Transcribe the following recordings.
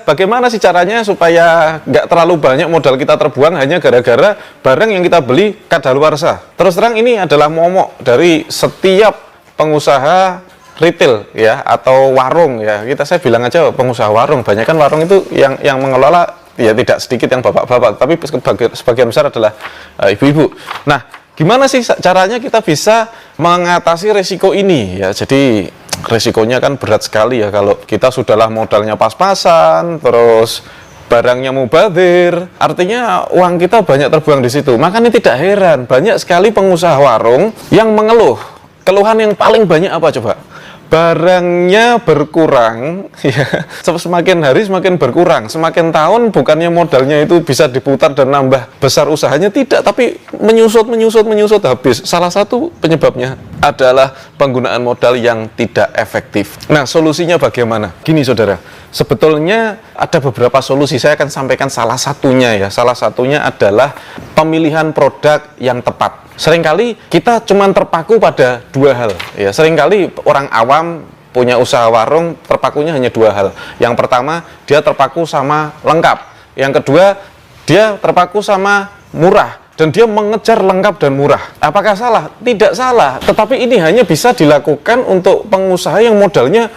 bagaimana sih caranya supaya nggak terlalu banyak modal kita terbuang hanya gara-gara barang yang kita beli kadaluarsa. Terus terang ini adalah momok dari setiap pengusaha retail ya, atau warung ya. Saya bilang aja pengusaha warung. Banyak kan warung itu yang mengelola ya tidak sedikit yang bapak-bapak, tapi sebagian besar adalah ibu-ibu. Nah, gimana sih caranya kita bisa mengatasi resiko ini ya? Jadi resikonya kan berat sekali ya kalau kita sudahlah modalnya pas-pasan, terus barangnya mubazir, artinya uang kita banyak terbuang di situ. Makanya tidak heran banyak sekali pengusaha warung yang mengeluh. Keluhan yang paling banyak apa coba? Barangnya berkurang ya, semakin hari semakin berkurang, semakin tahun bukannya modalnya itu bisa diputar dan nambah besar usahanya, tidak, tapi menyusut habis. Salah satu penyebabnya adalah penggunaan modal yang tidak efektif. Nah, solusinya bagaimana? Gini saudara, sebetulnya ada beberapa solusi, saya akan sampaikan salah satunya ya. Salah satunya adalah pemilihan produk yang tepat. Seringkali kita cuma terpaku pada dua hal ya. Seringkali orang awam punya usaha warung terpakunya hanya dua hal. Yang pertama, dia terpaku sama lengkap. Yang kedua, dia terpaku sama murah dan dia mengejar lengkap dan murah. Apakah salah? Tidak salah, tetapi ini hanya bisa dilakukan untuk pengusaha yang modalnya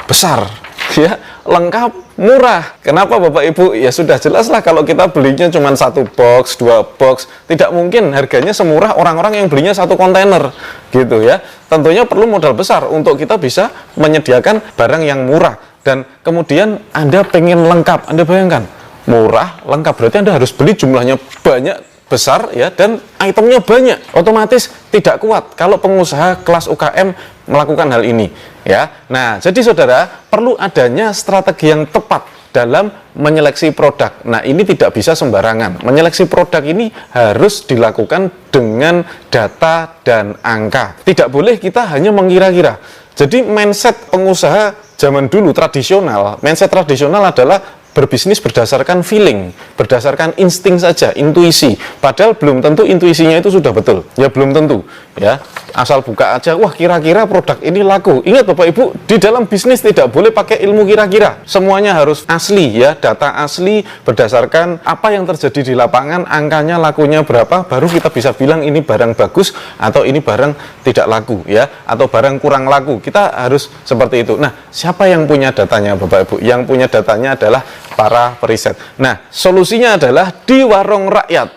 besar ya, lengkap, murah. Kenapa Bapak Ibu? Ya sudah jelas lah, kalau kita belinya cuma 1 box, 2 box, tidak mungkin harganya semurah orang-orang yang belinya 1 kontainer gitu ya. Tentunya perlu modal besar untuk kita bisa menyediakan barang yang murah. Dan kemudian Anda pengen lengkap, Anda bayangkan, murah, lengkap, berarti Anda harus beli jumlahnya banyak, besar ya, dan itemnya banyak. Otomatis tidak kuat kalau pengusaha kelas UKM melakukan hal ini ya. Nah, jadi saudara, perlu adanya strategi yang tepat dalam menyeleksi produk. Nah, ini tidak bisa sembarangan. Menyeleksi produk ini harus dilakukan dengan data dan angka. Tidak boleh kita hanya mengira-kira. Jadi mindset pengusaha zaman dulu tradisional, mindset tradisional adalah berbisnis berdasarkan feeling, berdasarkan insting saja, intuisi. Padahal belum tentu intuisinya itu sudah betul. Ya belum tentu. Ya, asal buka aja, wah kira-kira produk ini laku. Ingat Bapak Ibu, di dalam bisnis tidak boleh pakai ilmu kira-kira. Semuanya harus asli ya, data asli berdasarkan apa yang terjadi di lapangan, angkanya lakunya berapa, baru kita bisa bilang ini barang bagus atau ini barang tidak laku ya, atau barang kurang laku. Kita harus seperti itu. Nah, siapa yang punya datanya Bapak Ibu? Yang punya datanya adalah para periset. Nah, solusinya adalah di warung rakyat.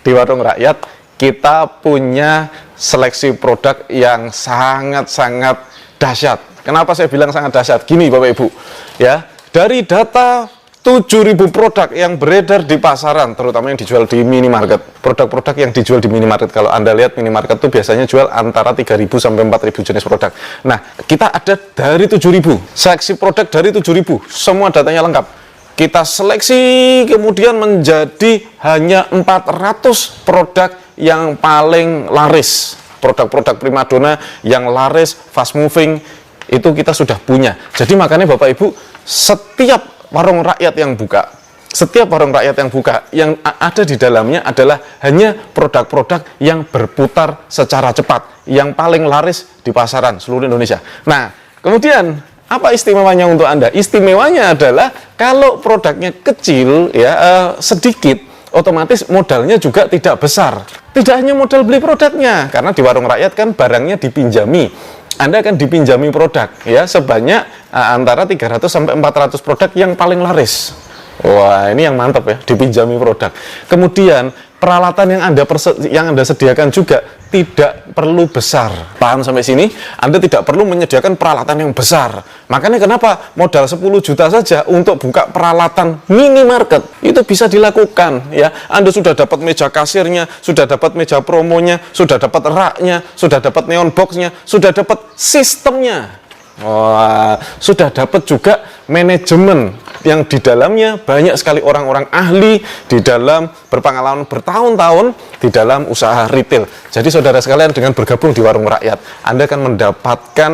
Di warung rakyat kita punya seleksi produk yang sangat-sangat dahsyat. Kenapa saya bilang sangat dahsyat? Gini Bapak Ibu, ya, dari data 7.000 produk yang beredar di pasaran, terutama yang dijual di minimarket. Produk-produk yang dijual di minimarket, kalau Anda lihat minimarket itu biasanya jual antara 3.000 sampai 4.000 jenis produk. Nah, kita ada dari 7.000, seleksi produk dari 7.000, semua datanya lengkap. Kita seleksi kemudian menjadi hanya 400 produk yang paling laris. Produk-produk primadona yang laris, fast moving, itu kita sudah punya. Jadi makanya Bapak Ibu, setiap warung rakyat yang buka, yang ada di dalamnya adalah hanya produk-produk yang berputar secara cepat, yang paling laris di pasaran seluruh Indonesia. Nah, kemudian apa istimewanya untuk Anda? Istimewanya adalah kalau produknya kecil ya, sedikit, otomatis modalnya juga tidak besar. Tidak hanya modal beli produknya, karena di warung rakyat kan barangnya dipinjami. Anda akan dipinjami produk ya, sebanyak antara 300 sampai 400 produk yang paling laris. Wah, ini yang mantap ya, dipinjami produk. Kemudian peralatan yang Anda sediakan juga tidak perlu besar. Paham sampai sini? Anda tidak perlu menyediakan peralatan yang besar. Makanya kenapa modal 10 juta saja untuk buka peralatan minimarket itu bisa dilakukan ya. Anda sudah dapat meja kasirnya, sudah dapat meja promonya, sudah dapat raknya, sudah dapat neon boxnya, sudah dapat sistemnya. Wah, sudah dapat juga manajemen yang di dalamnya banyak sekali orang-orang ahli di dalam berpengalaman bertahun-tahun di dalam usaha retail. Jadi saudara sekalian, dengan bergabung di warung rakyat, Anda akan mendapatkan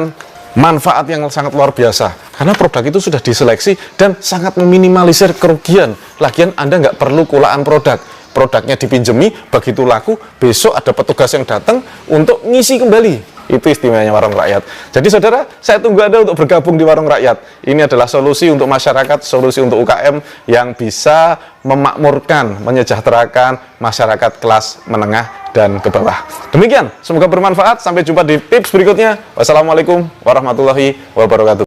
manfaat yang sangat luar biasa karena produk itu sudah diseleksi dan sangat meminimalisir kerugian. Lagian Anda nggak perlu kulaan produk. Produknya dipinjemi, begitu laku, besok ada petugas yang datang untuk ngisi kembali. Itu istimewanya warung rakyat. Jadi saudara, saya tunggu Anda untuk bergabung di warung rakyat. Ini adalah solusi untuk masyarakat, solusi untuk UKM yang bisa memakmurkan, menyejahterakan masyarakat kelas menengah dan ke bawah. Demikian, semoga bermanfaat. Sampai jumpa di tips berikutnya. Wassalamualaikum warahmatullahi wabarakatuh.